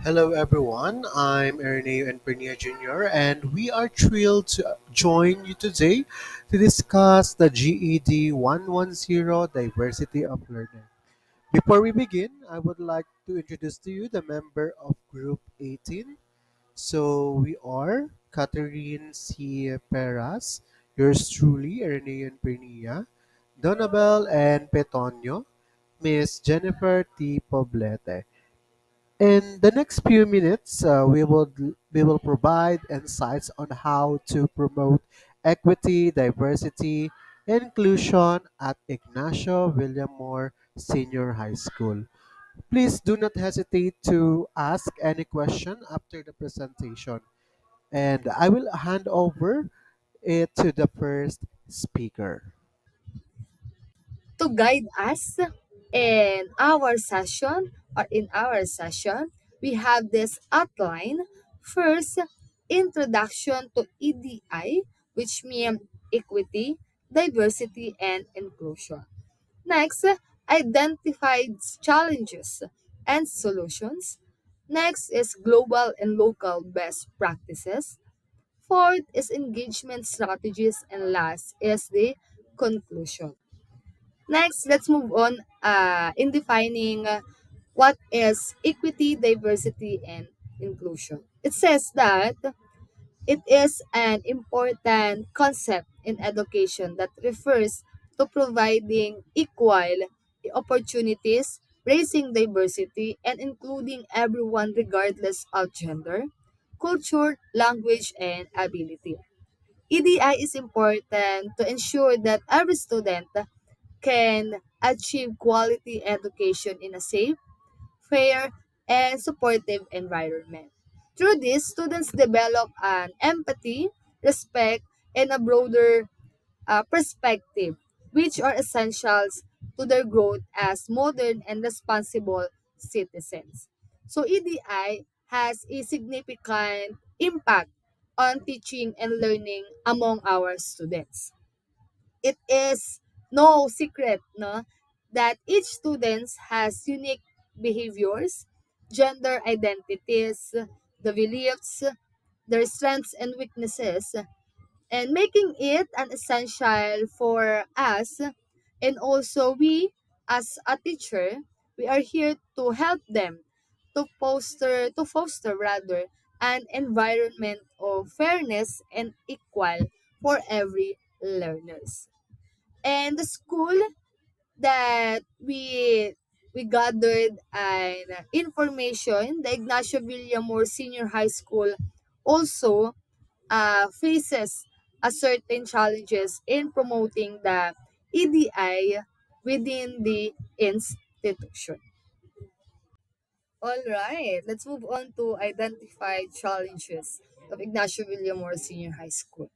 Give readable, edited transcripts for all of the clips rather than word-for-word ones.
Hello, everyone. I'm Erneo Enpernia Jr., and we are thrilled to join you today to discuss the GED 110 Diversity of Learning. Before we begin, I would like to introduce to you the member of Group 18. So we are Catherine C. Peras, yours truly, Erneo Enpernia, Donabel and Petonio, Miss Jennifer T. Poblete. In the next few minutes, we will provide insights on how to promote equity, diversity, and inclusion at Ignacio Villamor Senior High School. Please do not hesitate to ask any question after the presentation, and I will hand over it to the first speaker. To guide us in our session, we have this outline. First, introduction to EDI, which means equity, diversity, and inclusion. Next, identified challenges and solutions. Next is global and local best practices. Fourth is engagement strategies, and last is the conclusion. Next, let's move on in defining what is equity, diversity, and inclusion. It says that it is an important concept in education that refers to providing equal opportunities, raising diversity, and including everyone regardless of gender, culture, language, and ability. EDI is important to ensure that every student can achieve quality education in a safe, fair, and supportive environment. Through this, students develop an empathy, respect, and a broader perspective, which are essentials to their growth as modern and responsible citizens. So, EDI has a significant impact on teaching and learning among our students. It is no secret, no, that each student has unique behaviors, gender identities, the beliefs, their strengths and weaknesses, and making it an essential for us, and also we as a teacher, we are here to help them to foster rather an environment of fairness and equal for every learners. And the school that we gathered an information, the Ignacio Villamor Senior High School also faces a certain challenges in promoting the EDI within the institution. All right, let's move on to identify challenges of Ignacio Villamor Senior High School.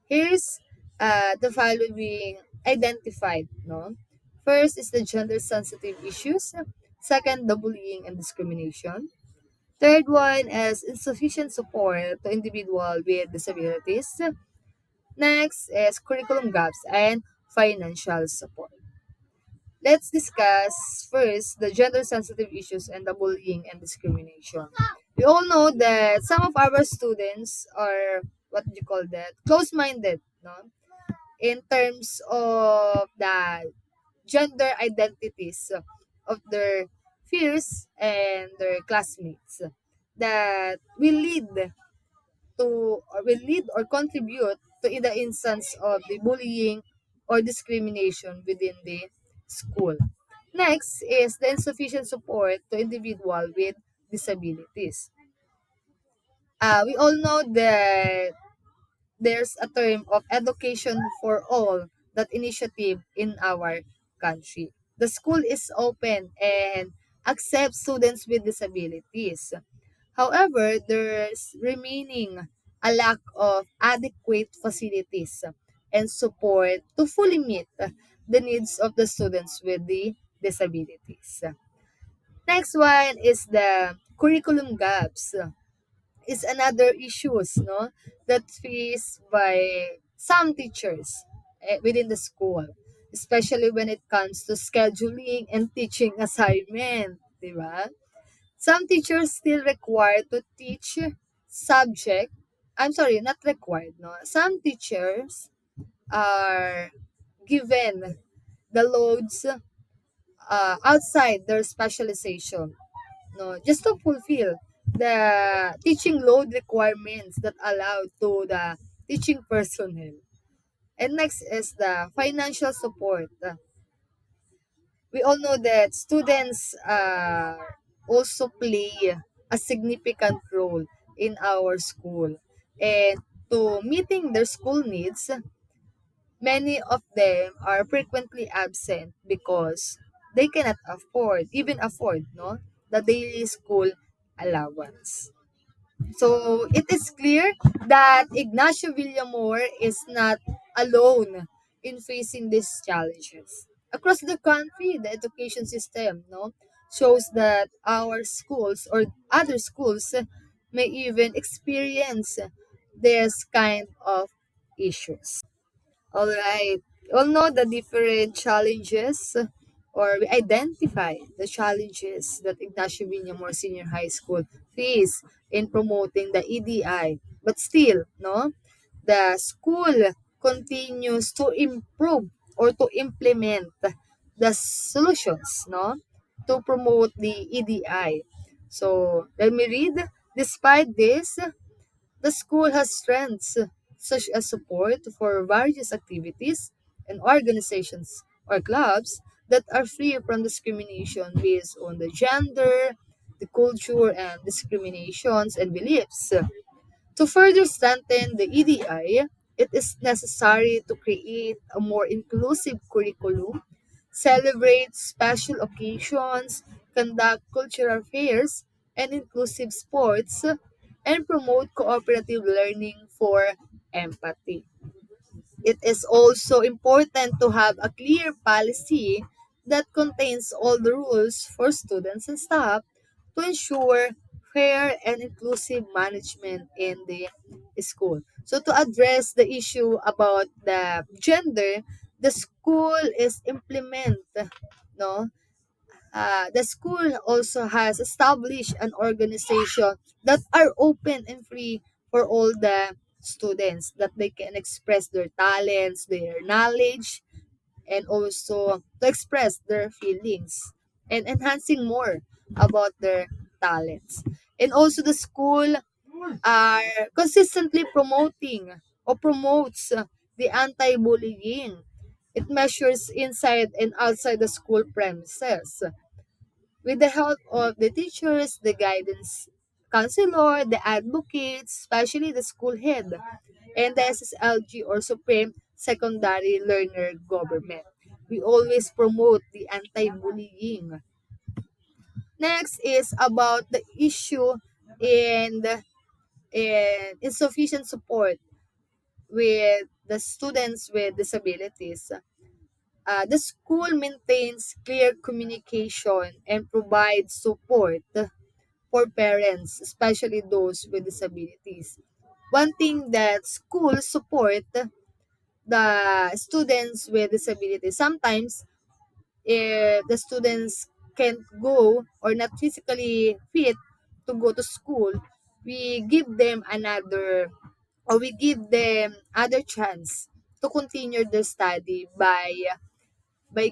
Here's the following identified. No, first is the gender sensitive issues. Second, the bullying and discrimination. Third one is insufficient support to individual with disabilities. Next is curriculum gaps and financial support. Let's discuss first the gender sensitive issues and the bullying and discrimination. We all know that some of our students are, what do you call that, close minded, no, in terms of the gender identities of their peers and their classmates that will lead or contribute to in the instance of the bullying or discrimination within the school. Next is the insufficient support to individual with disabilities. We all know that there's a term of education for all, that initiative in our country. The school is open and accepts students with disabilities. However, there's remaining a lack of adequate facilities and support to fully meet the needs of the students with the disabilities. Next one is the curriculum gaps, is another issues, no, that faced by some teachers within the school, especially when it comes to scheduling and teaching assignment, di ba? Some teachers still required to teach subject. I'm sorry, not required. No, some teachers are given the loads outside their specialization. No, just to fulfill the teaching load requirements that allowed to the teaching personnel. And next is the financial support. We all know that students also play a significant role in our school. And to meeting their school needs, many of them are frequently absent because they cannot afford, no, the daily school allowance. So it is clear that Ignacio Villamor is not alone in facing these challenges. Across the country, the education system, no, shows that our schools or other schools may even experience this kind of issues. All right. We'll know the different challenges, or we identify the challenges that Ignacio Villamor Senior High School face in promoting the EDI. But still, no, the school continues to improve or to implement the solutions, no, to promote the EDI. So let me read. Despite this, the school has strengths such as support for various activities and organizations or clubs that are free from discrimination based on the gender, the culture, and discriminations and beliefs. To further strengthen the EDI, it is necessary to create a more inclusive curriculum, celebrate special occasions, conduct cultural fairs and inclusive sports, and promote cooperative learning for empathy. It is also important to have a clear policy that contains all the rules for students and staff to ensure fair and inclusive management in the school. So to address the issue about the gender, the school is implement, no, the school also has established an organization that are open and free for all the students, that they can express their talents, their knowledge, and also to express their feelings and enhancing more about their talents. And also the school are consistently promoting or promotes the anti-bullying. It measures inside and outside the school premises with the help of the teachers, the guidance counselor, the advocates, especially the school head, and the SSLG or Supreme Secondary Learner Government. We always promote the anti-bullying. Next is about the issue in insufficient support with the students with disabilities. The school maintains clear communication and provides support for parents, especially those with disabilities. One thing that schools support the students with disabilities. Sometimes, if the students can't go or not physically fit to go to school, we give them another or we give them other chance to continue their study by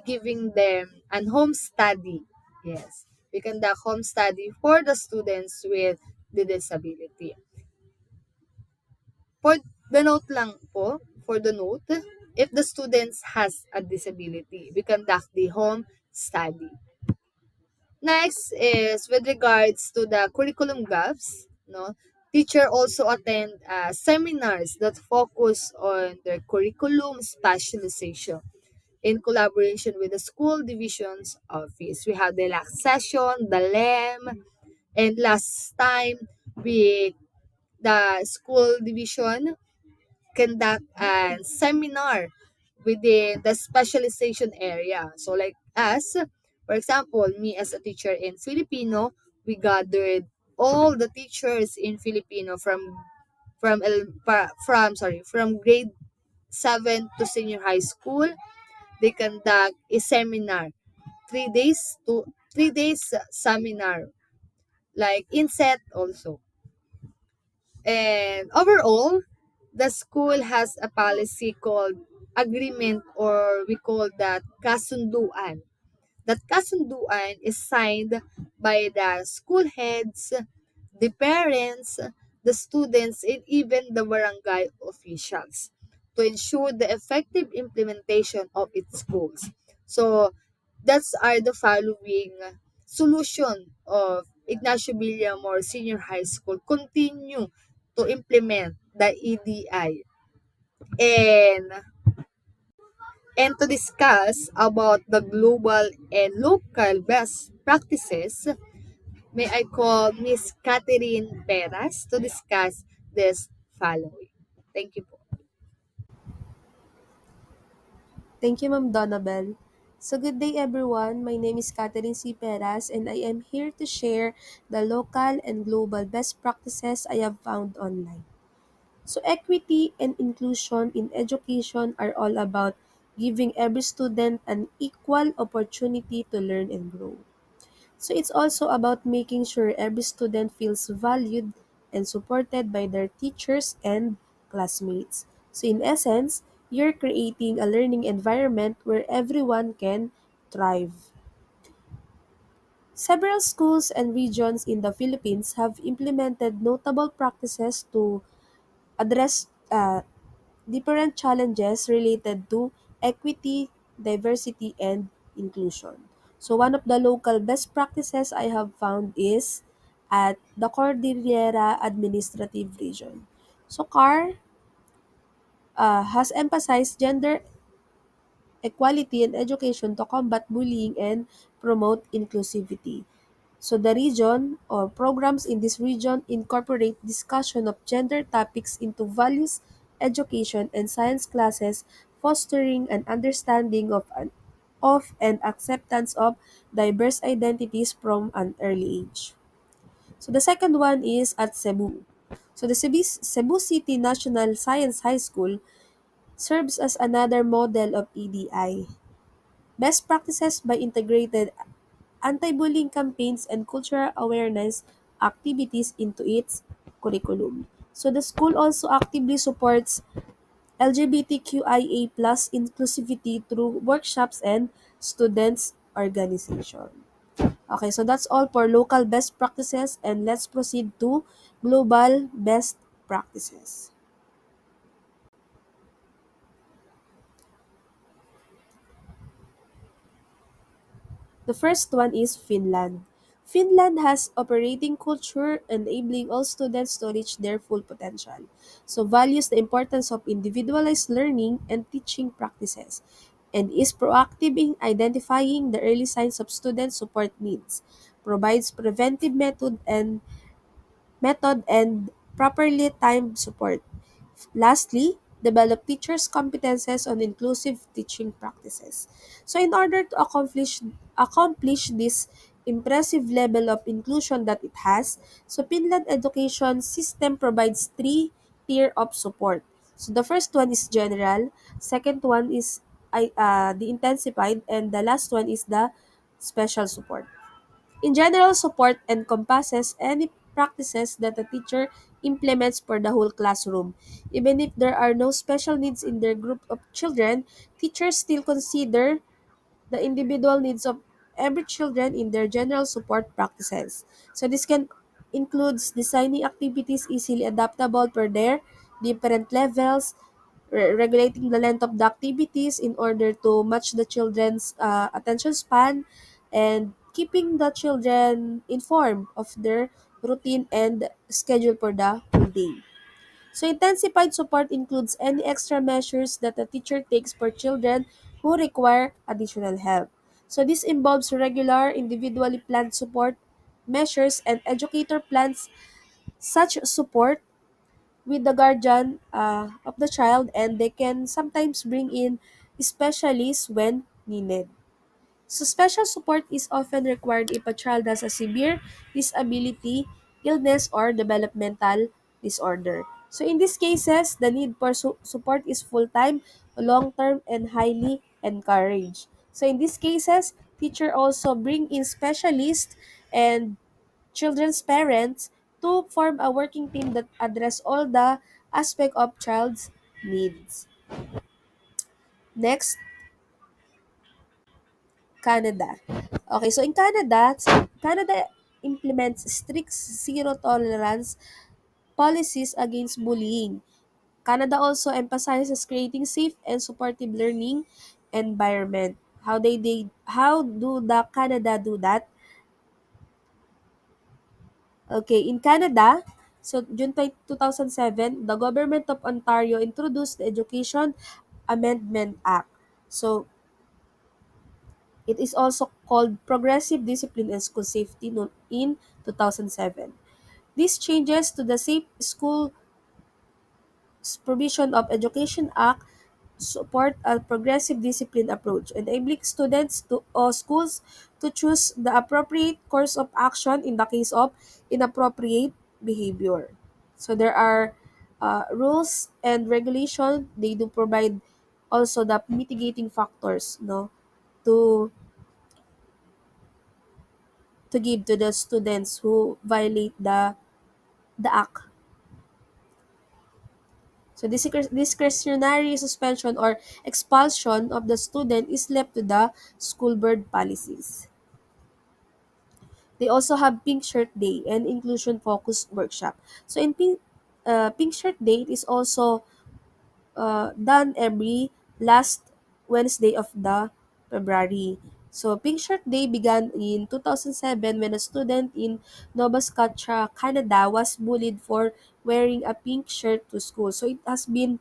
giving them an home study. Yes, we conduct home study for the students with the disability. For the note lang po, for the note, if the students has a disability, we conduct the home study. Next is with regards to the curriculum gaps, no, teacher also attend seminars that focus on their curriculum specialization in collaboration with the school divisions office. We have the last session, the LEM, and last time we the school division conduct a seminar within the specialization area. So like us, for example, me as a teacher in Filipino, we gathered all the teachers in Filipino from grade 7 to senior high school. They conduct a seminar, 3 days seminar like inset also. And overall, the school has a policy called agreement, or we call that kasunduan. That kasunduan is signed by the school heads, the parents, the students, and even the barangay officials to ensure the effective implementation of its goals. So that's are the following solution of Ignacio Villamor Senior High School continue to implement the EDI. And to discuss about the global and local best practices, may I call Miss Catherine Peras to discuss this following. Thank you po. Thank you, Ma'am Donabel. So good day everyone. My name is Catherine C. Peras and I am here to share the local and global best practices I have found online. So equity and inclusion in education are all about giving every student an equal opportunity to learn and grow. So it's also about making sure every student feels valued and supported by their teachers and classmates. So in essence, you're creating a learning environment where everyone can thrive. Several schools and regions in the Philippines have implemented notable practices to address different challenges related to equity, diversity, and inclusion. So one of the local best practices I have found is at the Cordillera Administrative Region. So CAR has emphasized gender equality in education to combat bullying and promote inclusivity. So the region or programs in this region incorporate discussion of gender topics into values, education, and science classes, fostering an understanding of and acceptance of diverse identities from an early age. So the second one is at Cebu. So the Cebu City National Science High School serves as another model of EDI. Best practices by integrated anti-bullying campaigns and cultural awareness activities into its curriculum. So the school also actively supports LGBTQIA plus inclusivity through workshops and students organization. Okay, so that's all for local best practices and let's proceed to global best practices. The first one is Finland. Finland has operating culture enabling all students to reach their full potential. So values the importance of individualized learning and teaching practices and is proactive in identifying the early signs of student support needs, provides preventive method and properly timed support. Lastly, develop teachers' competences on inclusive teaching practices. So in order to accomplish this impressive level of inclusion that it has, so Finland education system provides three tier of support. So the first one is general, second one is the intensified, and the last one is the special support. In general, support encompasses any practices that a teacher implements for the whole classroom. Even if there are no special needs in their group of children, teachers still consider the individual needs of every children in their general support practices. So this can includes designing activities easily adaptable per their different levels, regulating the length of the activities in order to match the children's attention span, and keeping the children informed of their routine and schedule for the whole day. So intensified support includes any extra measures that a teacher takes for children who require additional help. So this involves regular, individually planned support measures and educator plans such support with the guardian of the child, and they can sometimes bring in specialists when needed. So special support is often required if a child has a severe disability, illness, or developmental disorder. So in these cases, the need for support is full-time, long-term, and highly encouraged. So in these cases, teacher also bring in specialists and children's parents to form a working team that address all the aspect of child's needs. Next, Canada. Okay, so in Canada, Canada implements strict zero tolerance policies against bullying. Canada also emphasizes creating safe and supportive learning environment. How do the Canada do that? Okay, in Canada, so June 2007, the government of Ontario introduced the Education Amendment Act. So it is also called Progressive Discipline and School Safety in 2007. These changes to the Safe School Provision of Education Act support a progressive discipline approach, enabling students to or schools to choose the appropriate course of action in the case of inappropriate behavior. So there are rules and regulation. They do provide also the mitigating factors, no, to give to the students who violate the act. So discretionary suspension or expulsion of the student is left to the school board policies. They also have Pink Shirt Day and inclusion focused workshop. So in Pink Shirt Day, it is also done every last Wednesday of the February. So Pink Shirt Day began in 2007 when a student in Nova Scotia, Canada was bullied for wearing a pink shirt to school. So it has been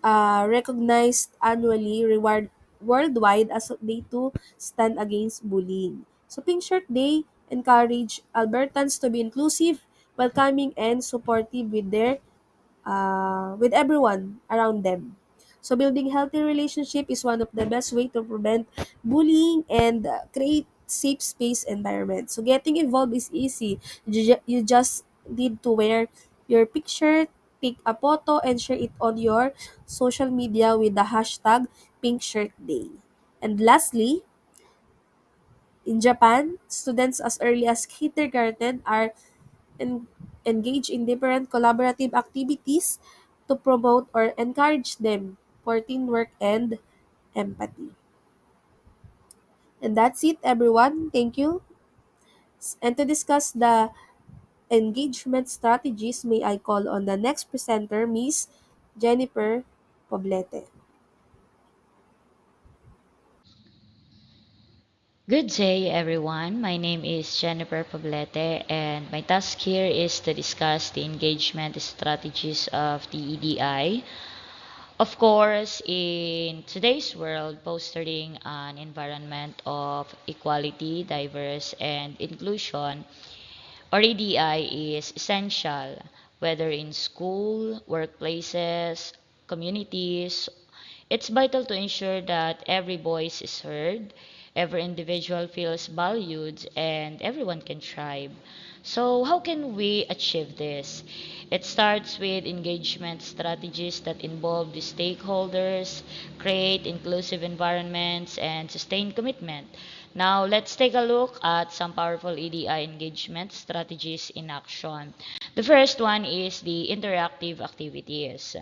recognized annually reward worldwide as a day to stand against bullying. So Pink Shirt Day encourage Albertans to be inclusive, welcoming, and supportive with everyone around them. So building healthy relationship is one of the best way to prevent bullying and create safe space environment. So getting involved is easy. You just need to wear your picture, take a photo, and share it on your social media with the hashtag Pink Shirt Day. And lastly, in Japan, students as early as kindergarten are en- engage in different collaborative activities to promote or encourage them for teamwork and empathy. And that's it, everyone. Thank you. And to discuss the engagement strategies, may I call on the next presenter, Miss Jennifer Poblete. Good day, everyone. My name is Jennifer Poblete, and my task here is to discuss the engagement strategies of the EDI. Of course, in today's world, fostering an environment of equality, diverse, and inclusion, or EDI, is essential, whether in school, workplaces, communities. It's vital to ensure that every voice is heard, every individual feels valued, and everyone can thrive. So, how can we achieve this? It starts with engagement strategies that involve the stakeholders, create inclusive environments, and sustain commitment. Now, let's take a look at some powerful EDI engagement strategies in action. The first one is the interactive activities.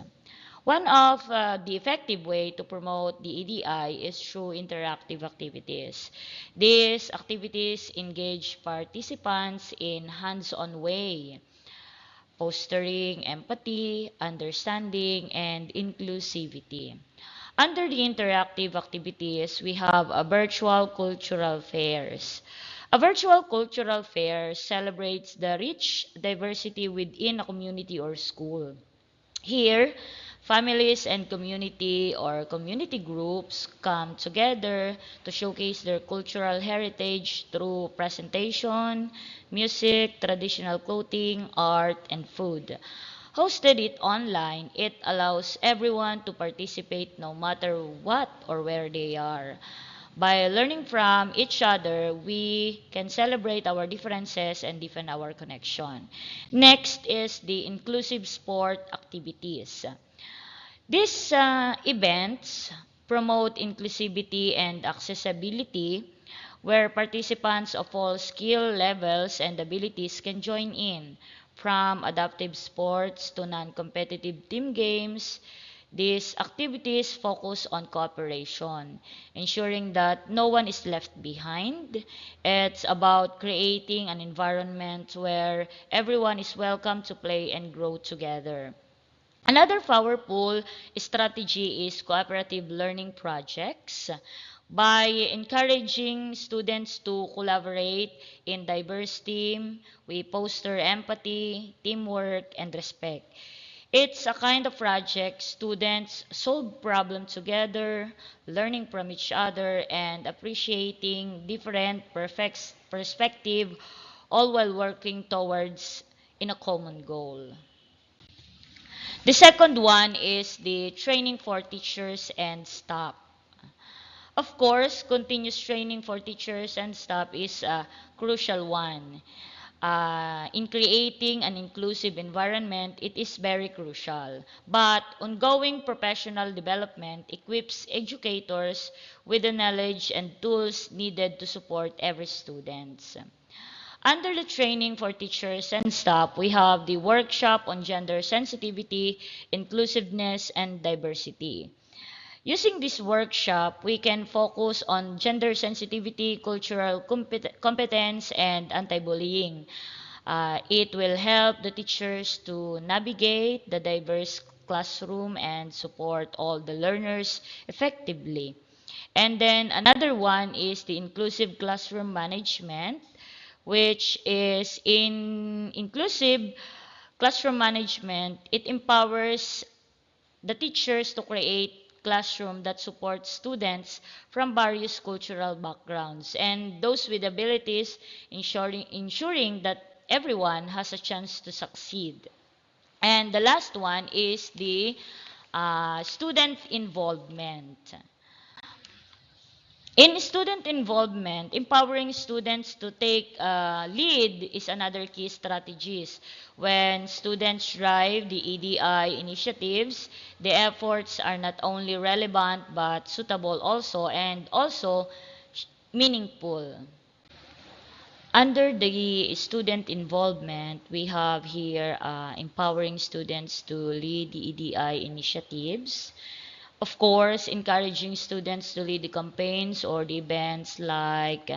One of the effective way to promote the EDI is through interactive activities. These activities engage participants in hands-on way, fostering empathy, understanding, and inclusivity. Under the interactive activities, we have a virtual cultural fairs. A virtual cultural fair celebrates the rich diversity within a community or school. Here, families and community groups come together to showcase their cultural heritage through presentation, music, traditional clothing, art, and food. Hosted it online, it allows everyone to participate no matter what or where they are. By learning from each other, we can celebrate our differences and deepen our connection. Next is the inclusive sport activities. These events promote inclusivity and accessibility where participants of all skill levels and abilities can join in, from adaptive sports to non-competitive team games. These activities focus on cooperation, ensuring that no one is left behind. It's about creating an environment where everyone is welcome to play and grow together. Another powerful strategy is cooperative learning projects. By encouraging students to collaborate in diverse teams, we foster empathy, teamwork, and respect. It's a kind of project students solve problems together, learning from each other, and appreciating different perfect perspective, all while working towards in a common goal. The second one is the training for teachers and staff. Of course, continuous training for teachers and staff is a crucial one. In creating an inclusive environment, it is very crucial. But ongoing professional development equips educators with the knowledge and tools needed to support every student. Under the training for teachers and staff, we have the workshop on gender sensitivity, inclusiveness, and diversity. Using this workshop, we can focus on gender sensitivity, cultural competence, and anti-bullying. It will help the teachers to navigate the diverse classroom and support all the learners effectively. And then another one is the inclusive classroom management, which is in inclusive classroom management. It empowers the teachers to create classroom that supports students from various cultural backgrounds and those with abilities, ensuring that everyone has a chance to succeed. And the last one is the student involvement. In student involvement, empowering students to take lead is another key strategies. When students drive the EDI initiatives, the efforts are not only relevant but suitable also and also meaningful. Under the student involvement, we have here empowering students to lead the EDI initiatives. Of course, encouraging students to lead the campaigns or the events like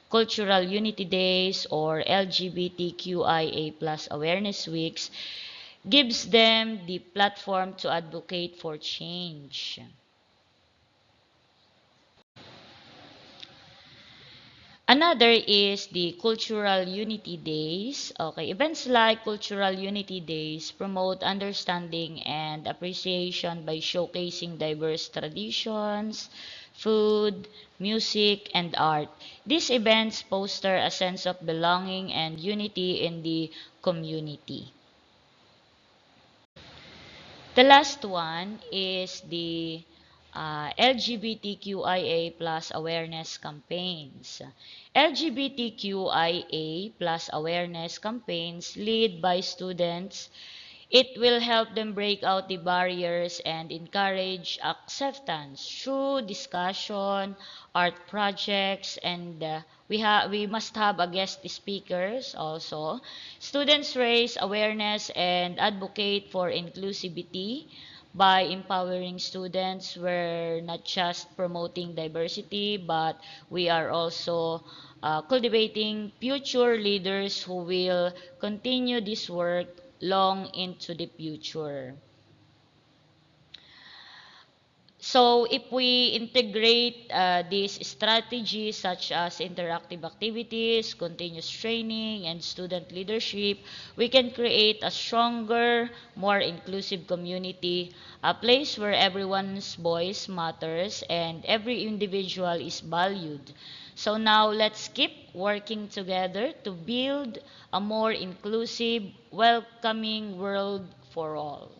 Cultural Unity Days or LGBTQIA plus awareness weeks gives them the platform to advocate for change. Another is the Cultural Unity Days. Okay, events like Cultural Unity Days promote understanding and appreciation by showcasing diverse traditions, food, music, and art. These events foster a sense of belonging and unity in the community. The last one is the LGBTQIA plus awareness campaigns. LGBTQIA plus awareness campaigns lead by students. It will help them break out the barriers and encourage acceptance through discussion, art projects, and we must have a guest speakers also. Students raise awareness and advocate for inclusivity by empowering students. We're not just promoting diversity, but we are also cultivating future leaders who will continue this work long into the future. So if we integrate these strategies such as interactive activities, continuous training, and student leadership, we can create a stronger, more inclusive community, a place where everyone's voice matters and every individual is valued. So now let's keep working together to build a more inclusive, welcoming world for all.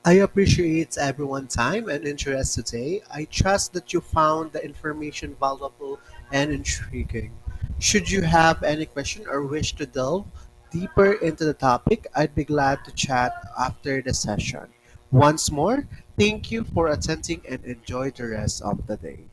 I appreciate everyone's time and interest today. I trust that you found the information valuable and intriguing. Should you have any question or wish to delve deeper into the topic, I'd be glad to chat after the session. Once more, thank you for attending and enjoy the rest of the day.